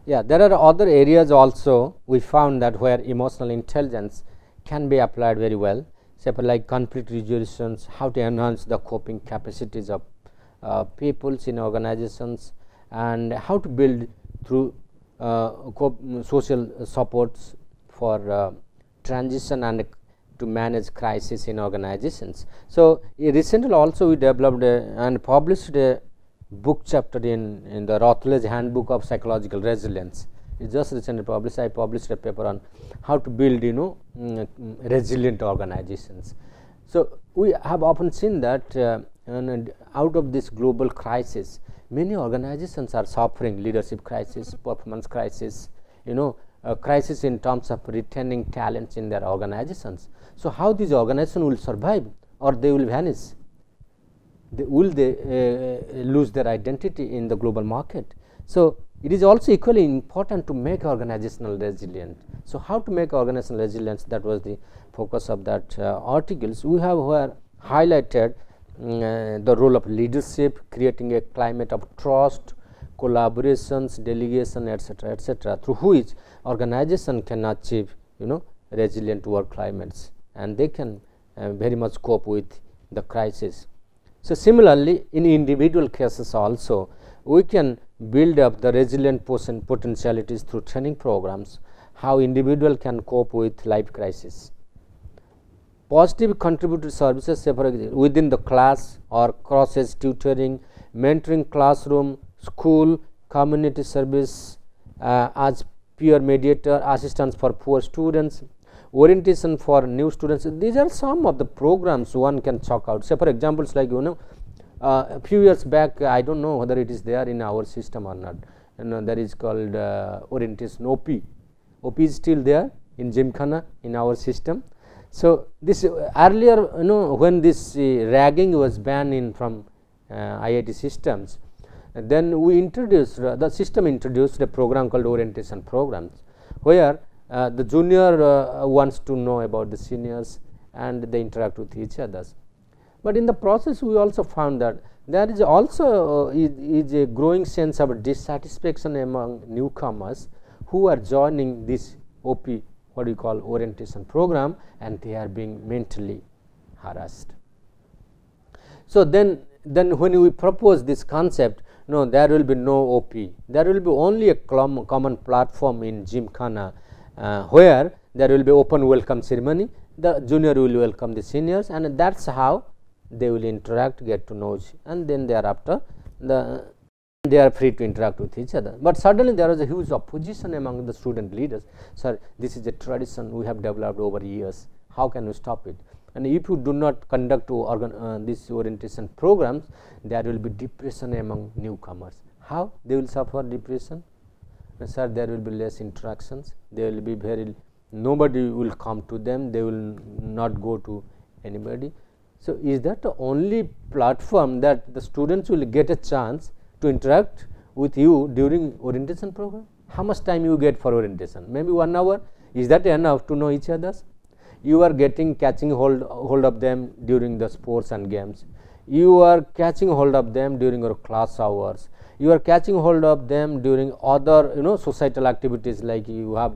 Yeah, there are other areas also we found that where emotional intelligence can be applied very well, say for like conflict resolutions, how to enhance the coping capacities of peoples in organizations, and how to build through social supports for transition and to manage crisis in organizations. So, recently also we developed and published a book chapter in the Routledge Handbook of Psychological Resilience. It just recently published. I published a paper on how to build resilient organizations. So, we have often seen that and out of this global crisis, many organizations are suffering leadership crisis, performance crisis, crisis in terms of retaining talents in their organizations. So, how these organizations will survive or they will vanish? Will they lose their identity in the global market? So, it is also equally important to make organizational resilient. So, how to make organizational resilience, that was the focus of that articles. We have highlighted the role of leadership, creating a climate of trust, collaborations, delegation, etc., through which organization can achieve resilient work climates, and they can very much cope with the crisis. So, similarly, in individual cases also, we can build up the resilient potentialities through training programs, how individual can cope with life crisis. Positive contributory services, say for example, within the class or crosses tutoring, mentoring classroom, school, community service as peer mediator, assistance for poor students, orientation for new students. These are some of the programs one can check out. Say for examples like a few years back, I do not know whether it is there in our system or not, that is called orientation OP. OP is still there in Gymkhana in our system. So, this earlier when this ragging was banned from IIT systems, then we introduced the system introduced a program called orientation programs, where the junior wants to know about the seniors and they interact with each others. But in the process, we also found that there is also is a growing sense of dissatisfaction among newcomers who are joining this OP, what we call orientation program, and they are being mentally harassed. So, then when we propose this concept, no, there will be no OP, there will be only a common platform in Gymkhana where there will be open welcome ceremony, the junior will welcome the seniors, and that is how they will interact, get to know, and then thereafter they are free to interact with each other. But suddenly there was a huge opposition among the student leaders. Sir, this is a tradition we have developed over years, how can we stop it? And if you do not conduct these orientation programs, there will be depression among newcomers. How they will suffer depression? Sir, there will be less interactions, they will be nobody will come to them, they will not go to anybody. So, is that the only platform that the students will get a chance to interact with you during orientation program? How much time you get for orientation? Maybe 1 hour. Is that enough to know each other? You are catching hold of them during the sports and games. You are catching hold of them during your class hours. You are catching hold of them during other societal activities, like you have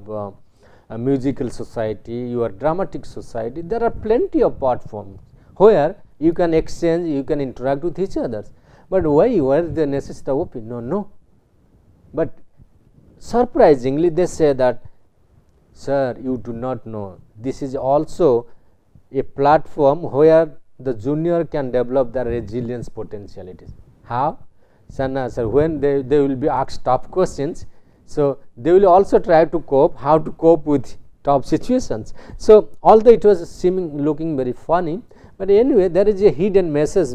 a musical society, your dramatic society. There are plenty of platforms where you can exchange, you can interact with each other. But why is the necessity of OP? No. But surprisingly, they say that, sir, you do not know, this is also a platform where the junior can develop their resilience potentialities. How? Sir, when they will be asked tough questions, so they will also try to cope, how to cope with tough situations. So, although it was looking very funny, but anyway, there is a hidden message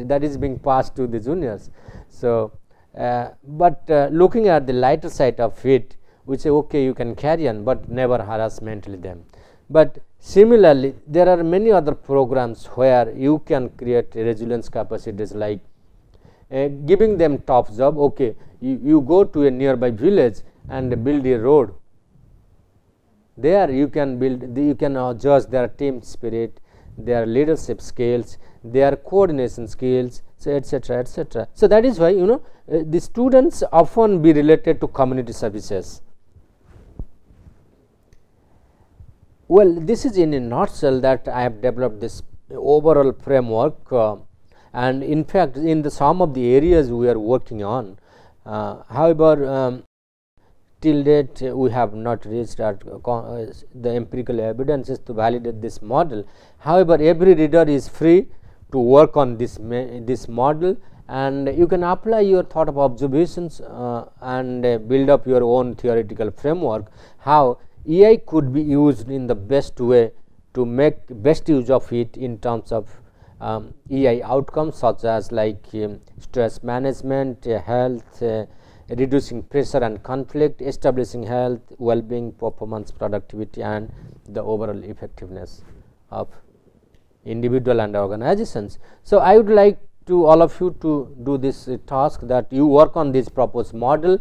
that is being passed to the juniors. So, but looking at the lighter side of it, we say, okay, you can carry on, but never harass mentally them. But similarly, there are many other programs where you can create resilience capacities, like giving them tough job. Okay, you go to a nearby village and build a road. There you can you can judge their team spirit, their leadership skills, their coordination skills, so etc., etc. So, that is why the students often be related to community services. Well, this is in a nutshell that I have developed this overall framework, and in fact, in the some of the areas we are working on. However, till date we have not reached at the empirical evidences to validate this model. However, every reader is free to work on this model, and you can apply your thought of observations and build up your own theoretical framework how EI could be used in the best way to make best use of it in terms of EI outcomes, such as like stress management, health, reducing pressure and conflict, establishing health, well-being, performance, productivity, and the overall effectiveness of individual and organizations. So, I would like to all of you to do this task, that you work on this proposed model.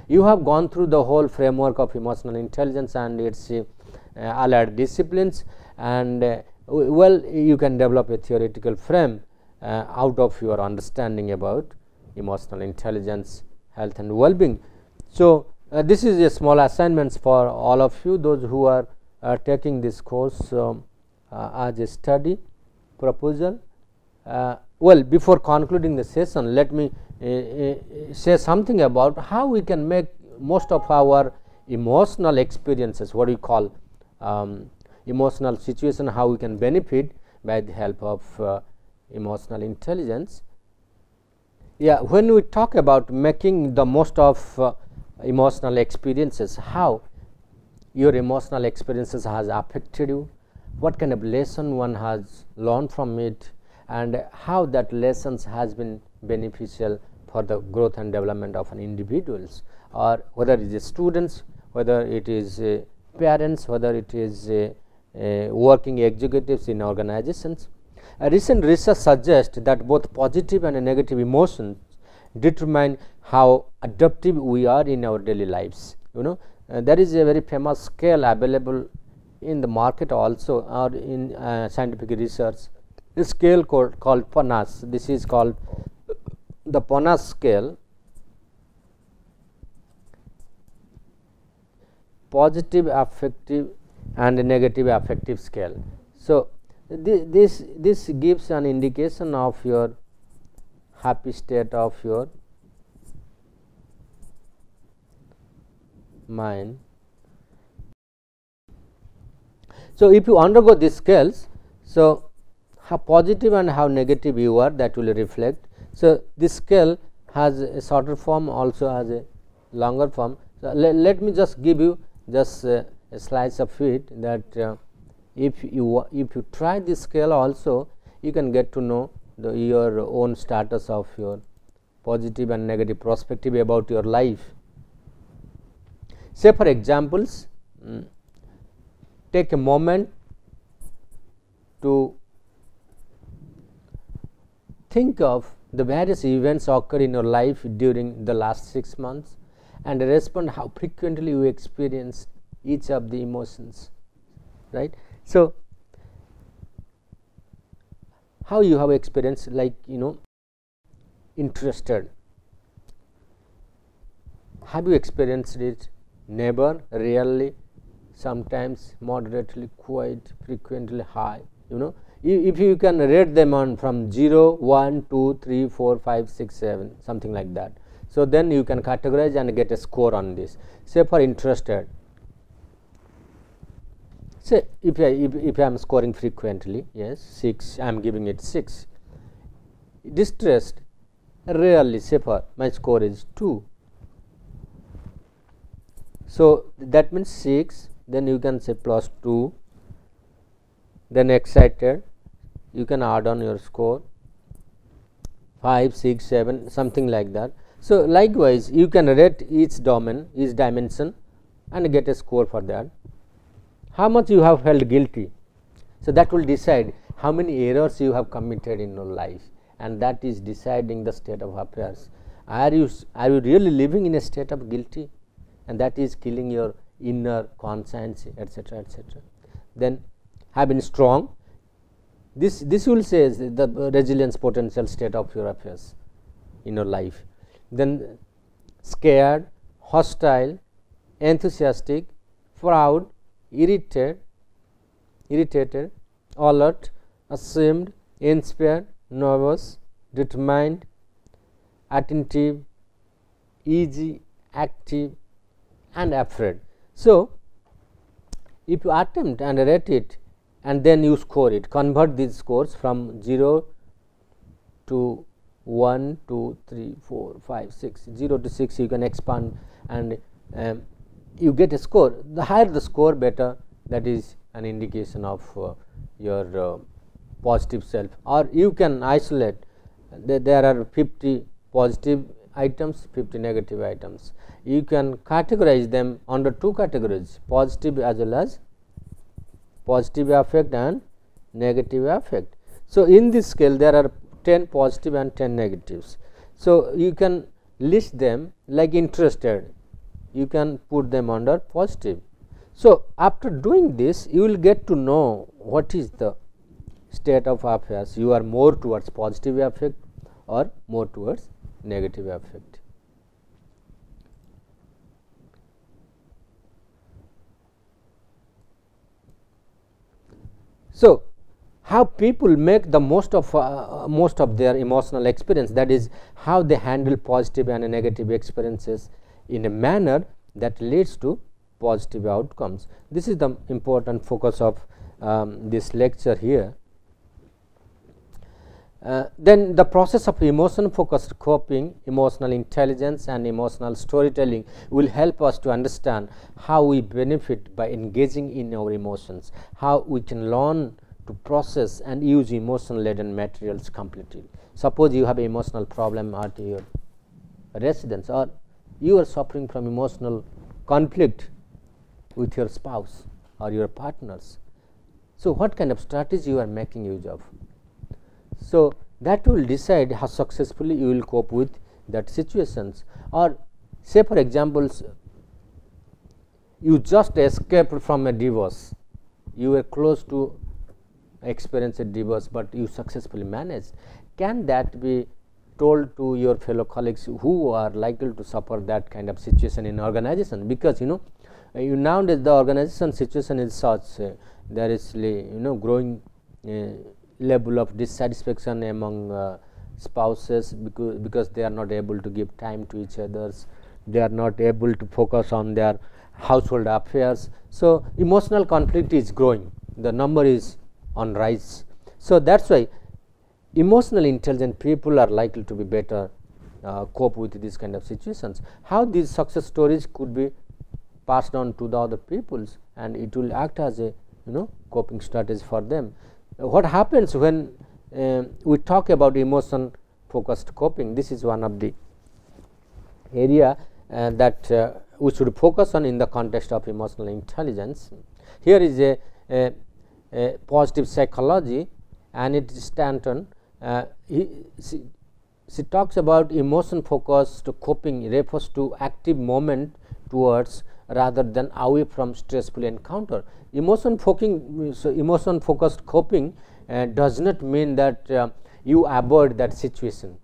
You have gone through the whole framework of emotional intelligence and its allied disciplines, and well, you can develop a theoretical frame out of your understanding about emotional intelligence, health and well-being. So, this is a small assignments for all of you, those who are taking this course as a study proposal. Well, before concluding the session, let me say something about how we can make most of our emotional experiences, what we call emotional situation, how we can benefit by the help of emotional intelligence. Yeah, when we talk about making the most of emotional experiences, how your emotional experiences has affected you, what kind of lesson one has learned from it, and how that lessons has been beneficial for the growth and development of an individuals, or whether it is students, whether it is parents, whether it is working executives in organizations. A recent research suggests that both positive and negative emotions determine how adaptive we are in our daily lives. There is a very famous scale available in the market also, or in scientific research, a scale called PANAS. This is called the PANAS scale, positive affective and negative affective scale. So, this gives an indication of your happy state of your mind. So, if you undergo these scales, so how positive and how negative you are, that will reflect. So, this scale has a shorter form, also has a longer form. So, let me just give you just a slice of it, that if you try this scale also, you can get to know your own status of your positive and negative perspective about your life. Say for examples, take a moment to think of the various events occurred in your life during the last 6 months, and respond how frequently you experience each of the emotions, right. So, how you have experienced, like interested, have you experienced it? Never, rarely, sometimes, moderately, quite, frequently, high. If you can rate them on from 0, 1, 2, 3, 4, 5, 6, 7, something like that. So, then you can categorize and get a score on this. Say for interested, say if I am scoring frequently, yes, 6, I am giving it 6. Distressed, rarely, say for my score is 2. So, that means 6, then you can say plus 2, then excited, you can add on your score 5, 6, 7, something like that. So, likewise you can rate each domain, each dimension, and get a score for that. How much you have felt guilty? So, that will decide how many errors you have committed in your life, and that is deciding the state of affairs. Are you really living in a state of guilty, and that is killing your inner conscience, etc., etc. Then have been strong. This will say the resilience potential state of your affairs in your life. then scared, hostile, enthusiastic, proud, irritated, alert, ashamed, inspired, nervous, determined, attentive, easy, active, and afraid. So, if you attempt and rate it and then you score it, convert these scores from 0 to 1, 2, 3, 4, 5, 6, 0 to 6 you can expand and you get a score. The higher the score, better, that is an indication of your positive self. Or you can isolate, there are 50 positive items, 50 negative items. You can categorize them under two categories, positive as well as positive affect and negative affect. So, in this scale there are 10 positive and 10 negatives. So, you can list them like interested, you can put them under positive. So, after doing this you will get to know what is the state of affairs, you are more towards positive affect or more towards negative affect. So, how people make the most of their emotional experience, that is how they handle positive and negative experiences in a manner that leads to positive outcomes. This is the important focus of this lecture here. Then the process of emotion focused coping, emotional intelligence and emotional storytelling will help us to understand how we benefit by engaging in our emotions, how we can learn to process and use emotion laden materials completely. Suppose you have an emotional problem at your residence, or you are suffering from emotional conflict with your spouse or your partners. So, what kind of strategy you are making use of? So, that will decide how successfully you will cope with that situations. Or say for examples, you just escaped from a divorce, you were close to experience a divorce, but you successfully managed. Can that be told to your fellow colleagues who are likely to suffer that kind of situation in organization? Because nowadays the organization situation is such, there is growing level of dissatisfaction among spouses because they are not able to give time to each others, they are not able to focus on their household affairs. So, emotional conflict is growing, the number is on rise. So, that is why emotionally intelligent people are likely to be better cope with these kind of situations. How these success stories could be passed on to the other peoples, and it will act as a coping strategy for them. What happens when we talk about emotion focused coping? This is one of the area that we should focus on in the context of emotional intelligence. Here is a positive psychology, and it is Stanton. She talks about emotion focused coping refers to active movement towards rather than away from stressful encounter. Emotion focused coping does not mean that you avoid that situation.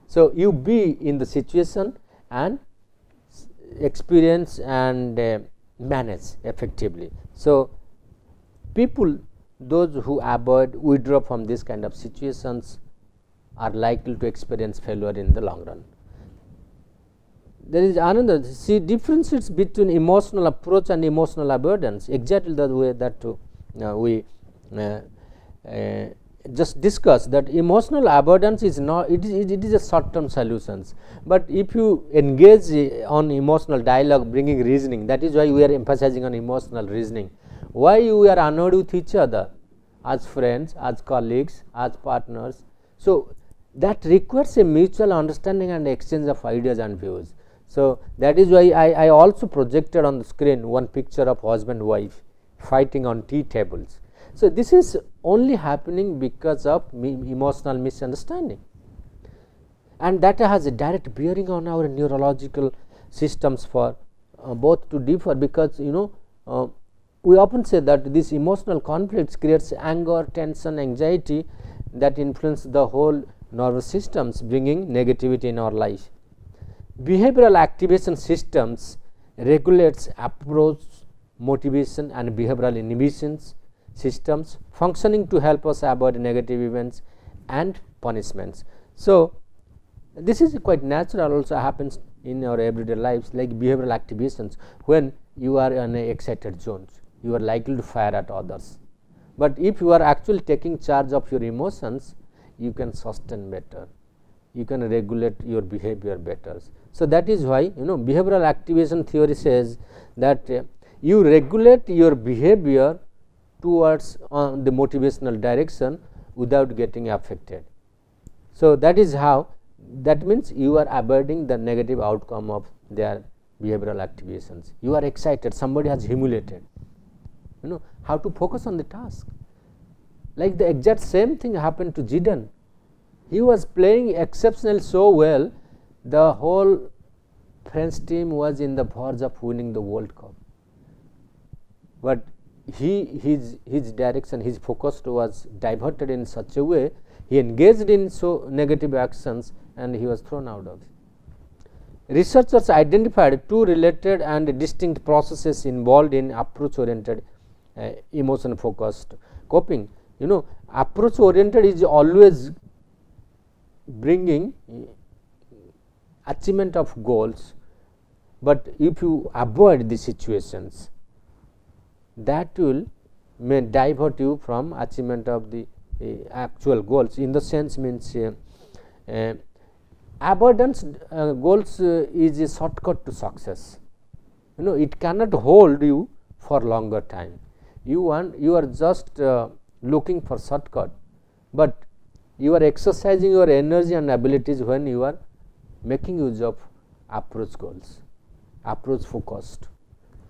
So, you be in the situation and experience and manage effectively. So, people, those who avoid, withdraw from this kind of situations are likely to experience failure in the long run. There is another, she differentiates between emotional approach and emotional avoidance, exactly the way that we just discussed, that emotional avoidance is not, it is a short term solutions, but if you engage on emotional dialogue bringing reasoning, that is why we are emphasizing on emotional reasoning, why we are annoyed with each other as friends, as colleagues, as partners. So, that requires a mutual understanding and exchange of ideas and views. So, that is why I also projected on the screen one picture of husband wife fighting on tea tables. So, this is only happening because of emotional misunderstanding, and that has a direct bearing on our neurological systems for both to differ, because we often say that this emotional conflicts creates anger, tension, anxiety that influence the whole nervous systems, bringing negativity in our life. behavioral activation systems regulates approach, motivation and behavioral inhibitions systems functioning to help us avoid negative events and punishments. So, this is quite natural, also happens in our everyday lives, like behavioral activations. When you are in a excited zones, you are likely to fire at others, but if you are actually taking charge of your emotions, you can sustain better, you can regulate your behavior better. So, that is why behavioral activation theory says that you regulate your behavior towards the motivational direction without getting affected. So, that is how, that means you are avoiding the negative outcome of their behavioral activations. You are excited, somebody has humiliated, how to focus on the task. Like the exact same thing happened to Zidane. He was playing exceptionally so well, the whole French team was in the verge of winning the World Cup, but his direction, his focus was diverted in such a way, he engaged in so negative actions and he was thrown out of it. Researchers identified two related and distinct processes involved in approach oriented emotion focused coping. Approach oriented is always bringing achievement of goals, but if you avoid the situations, that will may divert you from achievement of the actual goals. In the sense, means avoidance goals is a shortcut to success. It cannot hold you for longer time. You are just looking for shortcut, but you are exercising your energy and abilities when you are making use of approach goals, approach focused.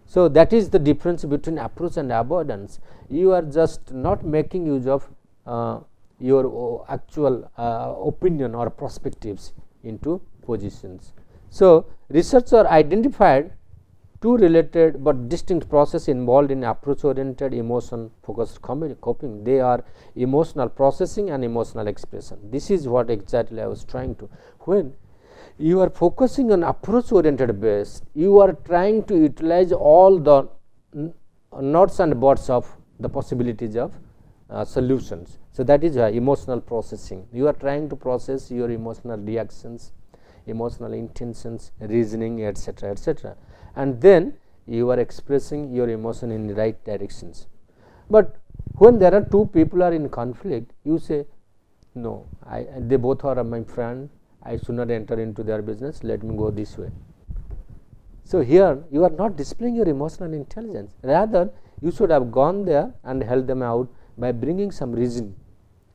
So, that is the difference between approach and avoidance. You are just not making use of your actual opinion or perspectives into positions. So, researchers identified two related but distinct processes involved in approach oriented emotion focused coping. They are emotional processing and emotional expression. This is what exactly I was trying to. When you are focusing on approach oriented base, you are trying to utilize all the nuts and bolts of the possibilities of solutions. So, that is why emotional processing, you are trying to process your emotional reactions, emotional intentions, reasoning, etc., etc., and then you are expressing your emotion in the right directions. But when there are two people are in conflict, you say, no, they both are my friend, I should not enter into their business, let me go this way. So, here you are not displaying your emotional intelligence, rather you should have gone there and held them out by bringing some reason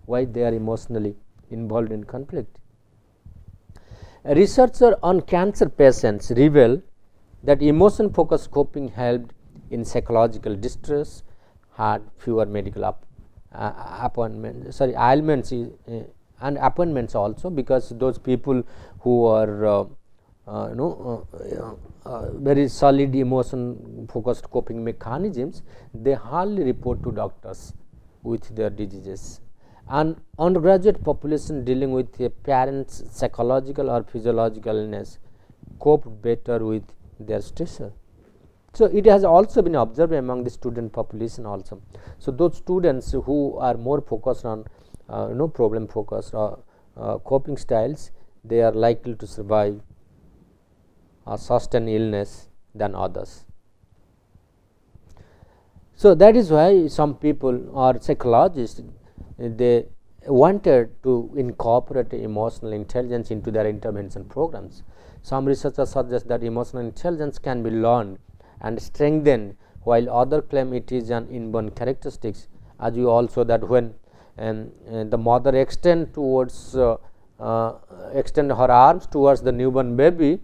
why they are emotionally involved in conflict. A researcher on cancer patients revealed that emotion focused coping helped in psychological distress, had fewer medical ailments and appointments also, because those people who are very solid emotion focused coping mechanisms, they hardly report to doctors with their diseases. And undergraduate population dealing with a parent's psychological or physiological illness coped better with their stressor. So, it has also been observed among the student population also. So, those students who are more focused on problem focused or coping styles, they are likely to survive or sustain illness than others. So, that is why some people or psychologists, they wanted to incorporate emotional intelligence into their intervention programs. Some researchers suggest that emotional intelligence can be learned and strengthened, while others claim it is an inborn characteristics. As you also that when the mother extend her arms towards the newborn baby,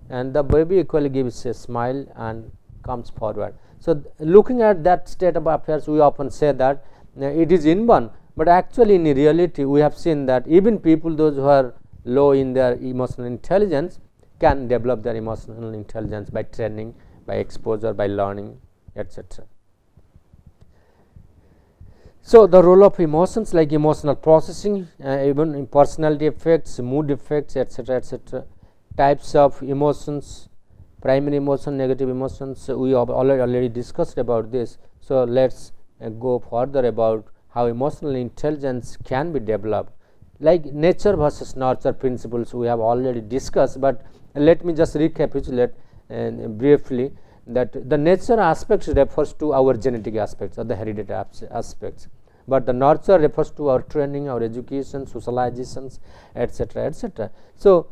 and the baby equally gives a smile and comes forward. So, looking at that state of affairs, we often say that it is inborn, but actually in reality we have seen that even people those who are low in their emotional intelligence can develop their emotional intelligence by training, by exposure, by learning, etc. So, the role of emotions like emotional processing, even in personality effects, mood effects, etc., etc., types of emotions, primary emotion, negative emotions. We have already discussed about this. So, let us go further about how emotional intelligence can be developed. Like nature versus nurture principles we have already discussed, but let me just recapitulate briefly that the nature aspects refers to our genetic aspects or the hereditary aspects, but the nurture refers to our training, our education, socializations, etc., etc. So,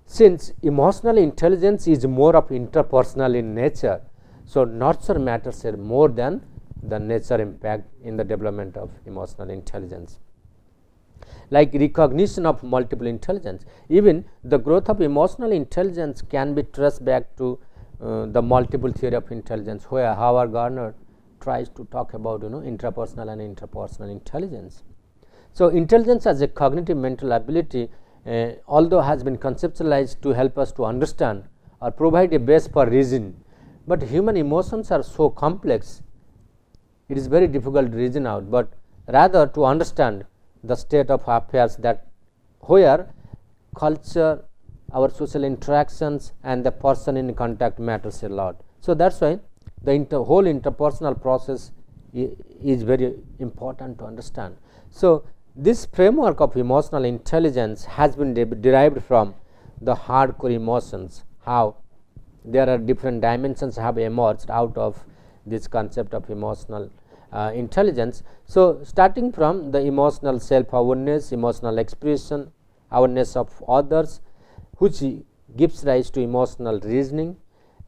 since emotional intelligence is more of interpersonal in nature, so nurture matters here more than the nature impact in the development of emotional intelligence. Like recognition of multiple intelligence, even the growth of emotional intelligence can be traced back to the multiple theory of intelligence, where Howard Gardner tries to talk about intrapersonal and interpersonal intelligence. So, intelligence as a cognitive mental ability, although has been conceptualized to help us to understand or provide a base for reason, but human emotions are so complex, it is very difficult to reason out, but rather to understand the state of affairs that where culture, our social interactions and the person in contact matters a lot. So, that is why the whole interpersonal process is very important to understand. So, this framework of emotional intelligence has been derived from the hardcore emotions, how there are different dimensions have emerged out of this concept of emotional intelligence. So, starting from the emotional self-awareness, emotional expression, awareness of others, which gives rise to emotional reasoning,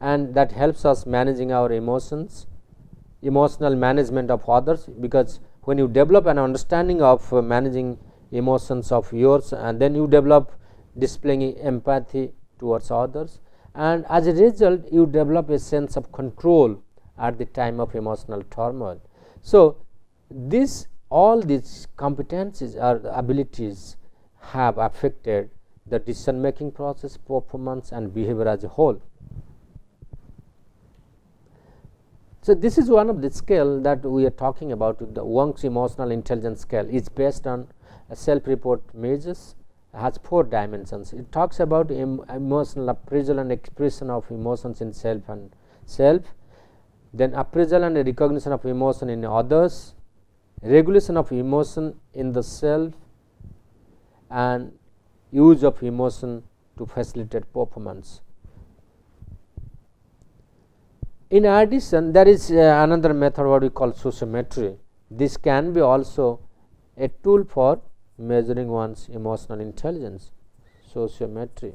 and that helps us managing our emotions, emotional management of others, because when you develop an understanding of managing emotions of yours, and then you develop displaying empathy towards others, and as a result you develop a sense of control at the time of emotional turmoil. So, all these competencies or abilities have affected the decision making process, performance and behavior as a whole. So, this is one of the scale that we are talking about. The Wong's emotional intelligence scale is based on self-report measures, has 4 dimensions. It talks about emotional appraisal and expression of emotions in self and self, then appraisal and recognition of emotion in others, regulation of emotion in the self, and use of emotion to facilitate performance. In addition, there is another method what we call sociometry. This can be also a tool for measuring one's emotional intelligence. Sociometry,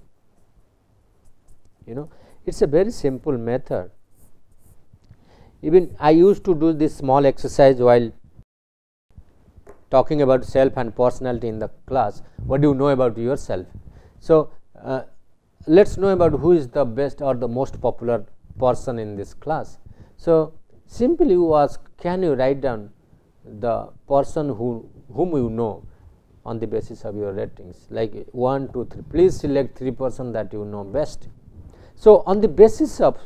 it is a very simple method. Even I used to do this small exercise while talking about self and personality in the class. What do you know about yourself? So, let us know about who is the best or the most popular person in this class. So, simply you ask, can you write down the person whom you know on the basis of your ratings, like 1, 2, 3. Please select 3 persons that you know best. So, on the basis of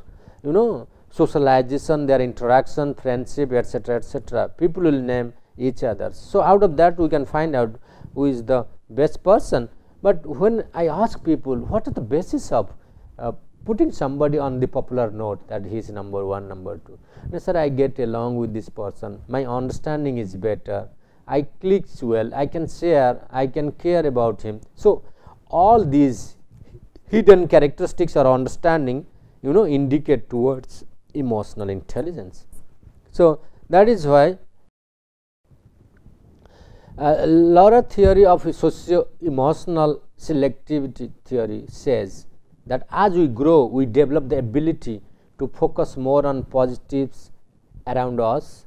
socialization, their interaction, friendship, etc., etc., people will name each other. So, out of that we can find out who is the best person. But when I ask people what is the basis of putting somebody on the popular note that he is number 1, number 2, no, sir, I get along with this person, my understanding is better, I clicks well, I can share, I can care about him. So, all these hidden characteristics or understanding indicate towards emotional intelligence. So, that is why Laura theory of socio-emotional selectivity theory says that as we grow, we develop the ability to focus more on positives around us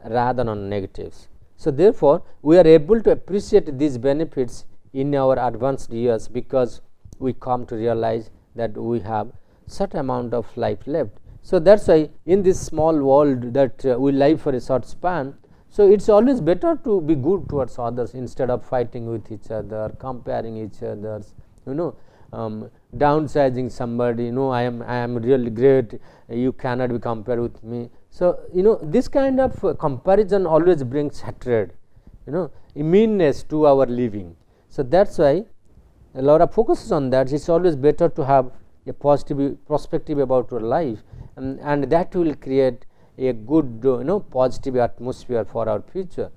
rather than on negatives. So, therefore, we are able to appreciate these benefits in our advanced years, because we come to realize that we have certain amount of life left. So, that is why in this small world that we live for a short span, so it is always better to be good towards others instead of fighting with each other, comparing each others, downsizing somebody, I am really great, you cannot be compared with me. So, this kind of comparison always brings hatred, meanness to our living. So, that is why Laura focuses on that. It's always better to have a positive perspective about your life, and that will create a good positive atmosphere for our future.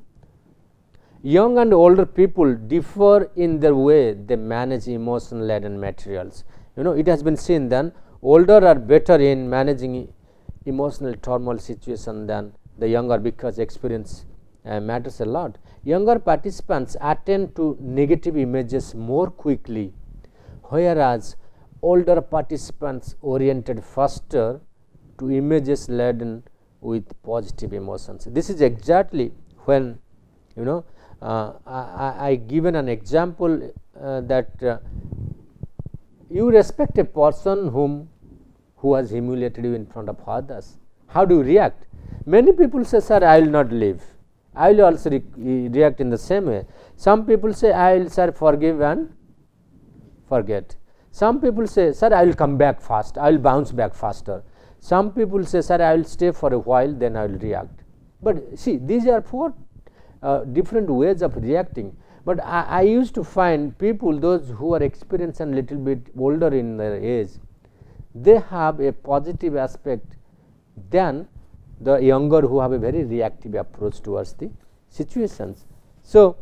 Young and older people differ in the way they manage emotion laden materials. It has been seen that older are better in managing emotional turmoil situation than the younger, because experience matters a lot. Younger participants attend to negative images more quickly, whereas older participants oriented faster to images laden with positive emotions. This is exactly when I given an example that you respect a person who has humiliated you in front of others. How do you react? Many people say, sir, I will not leave. I will also react in the same way. Some people say, I will, sir, forgive and forget. Some people say, sir, I will come back fast, I will bounce back faster. Some people say, sir, I will stay for a while, then I will react. But see, these are four different ways of reacting. But I used to find people, those who are experienced and little bit older in their age, they have a positive aspect than the younger who have a very reactive approach towards the situations. So,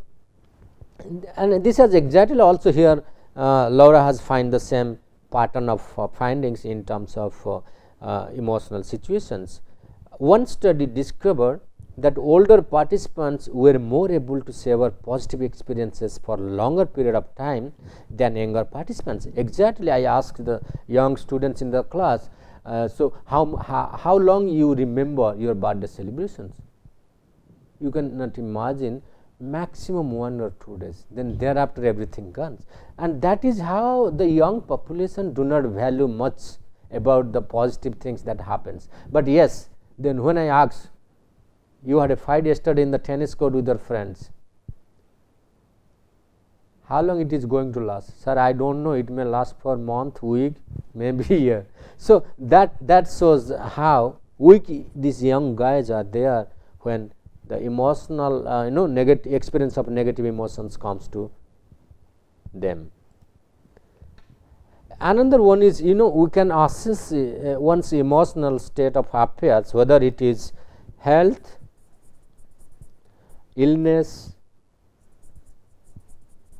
and this is exactly also here Laura has find the same pattern of findings in terms of emotional situations. One study discovered that older participants were more able to savor positive experiences for longer period of time than younger participants. Exactly, I asked the young students in the class, so how long you remember your birthday celebrations? You cannot imagine, maximum 1 or 2 days, then thereafter everything comes. And that is how the young population do not value much about the positive things that happens. But yes, then when I ask, you had a fight yesterday in the tennis court with your friends, how long it is going to last? Sir, I don't know, it may last for a month, week, maybe a year. So that shows how weak these young guys are there when the emotional negative experience of negative emotions comes to them. Another one is, we can assess one's emotional state of affairs, whether it is health, illness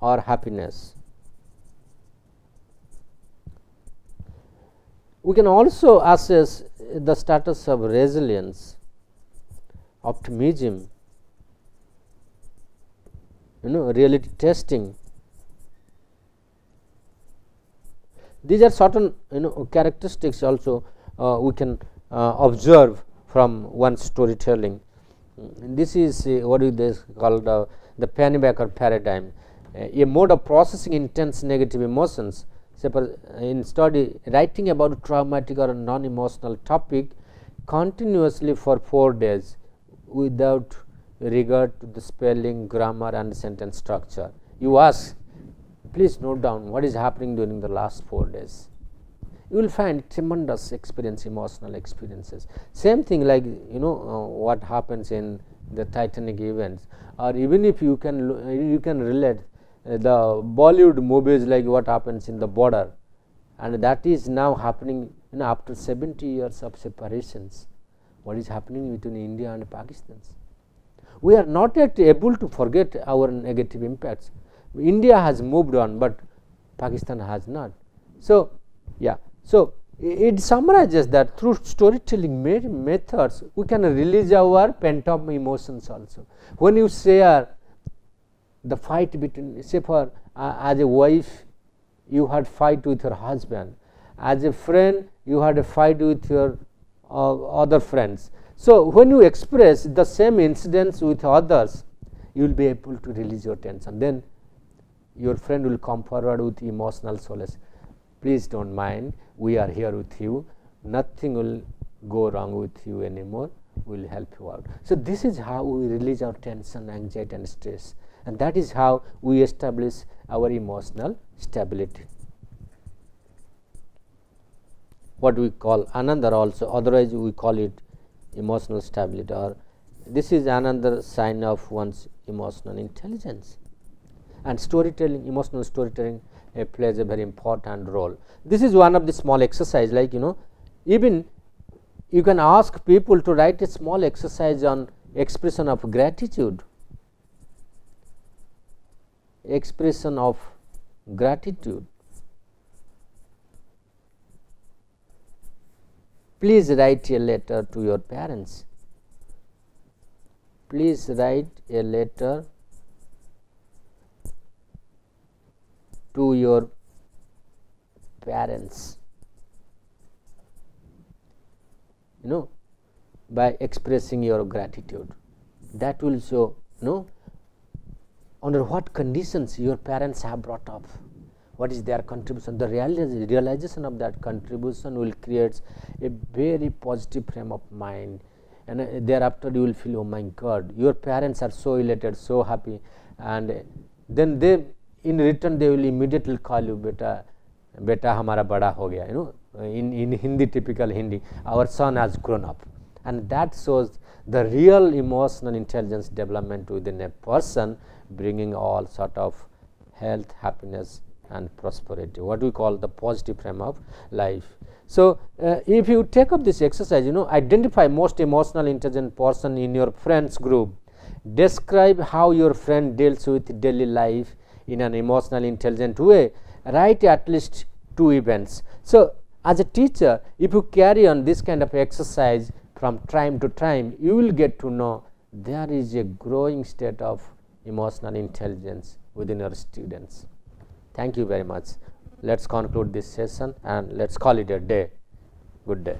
or happiness. We can also assess the status of resilience, optimism, reality testing. These are certain characteristics also we can observe from one's storytelling. This is what is called the Pennybaker paradigm, a mode of processing intense negative emotions. In study, writing about a traumatic or a non-emotional topic continuously for 4 days without regard to the spelling, grammar and sentence structure. You ask, please note down what is happening during the last 4 days. You will find tremendous emotional experiences. Same thing like what happens in the Titanic events, or even if you can relate the Bollywood movies like what happens in the border, and that is now happening after 70 years of separations. What is happening between India and Pakistan? We are not yet able to forget our negative impacts. India has moved on, but Pakistan has not. So, yeah. So, it summarizes that through storytelling methods, we can release our pent up emotions also. When you share the fight between, say for as a wife, you had fight with your husband, as a friend, you had a fight with your other friends. So, when you express the same incidents with others, you will be able to release your tension. Then your friend will come forward with emotional solace. Please don't mind, we are here with you, nothing will go wrong with you anymore, we will help you out. So, this is how we release our tension, anxiety and stress, and that is how we establish our emotional stability. What we call another also, otherwise we call it emotional stability, or this is another sign of one's emotional intelligence. And storytelling, emotional storytelling plays a very important role. This is one of the small exercise, like even you can ask people to write a small exercise on expression of gratitude. Expression of gratitude. Please write a letter to your parents. Please write a letter to your parents, by expressing your gratitude. That will show under what conditions your parents have brought up, what is their contribution. The realization of that contribution will create a very positive frame of mind, and thereafter you will feel, oh my God, your parents are so elated, so happy, and then they in return they will immediately call you beta hamara bada ho gaya, in Hindi, typical Hindi, our son has grown up. And that shows the real emotional intelligence development within a person, bringing all sort of health, happiness and prosperity, what we call the positive frame of life. So if you take up this exercise, identify most emotional intelligent person in your friends group, describe how your friend deals with daily life in an emotional intelligent way, write at least 2 events. So as a teacher, if you carry on this kind of exercise from time to time, you will get to know there is a growing state of emotional intelligence within your students. Thank you very much. Let's conclude this session and let's call it a day. Good day.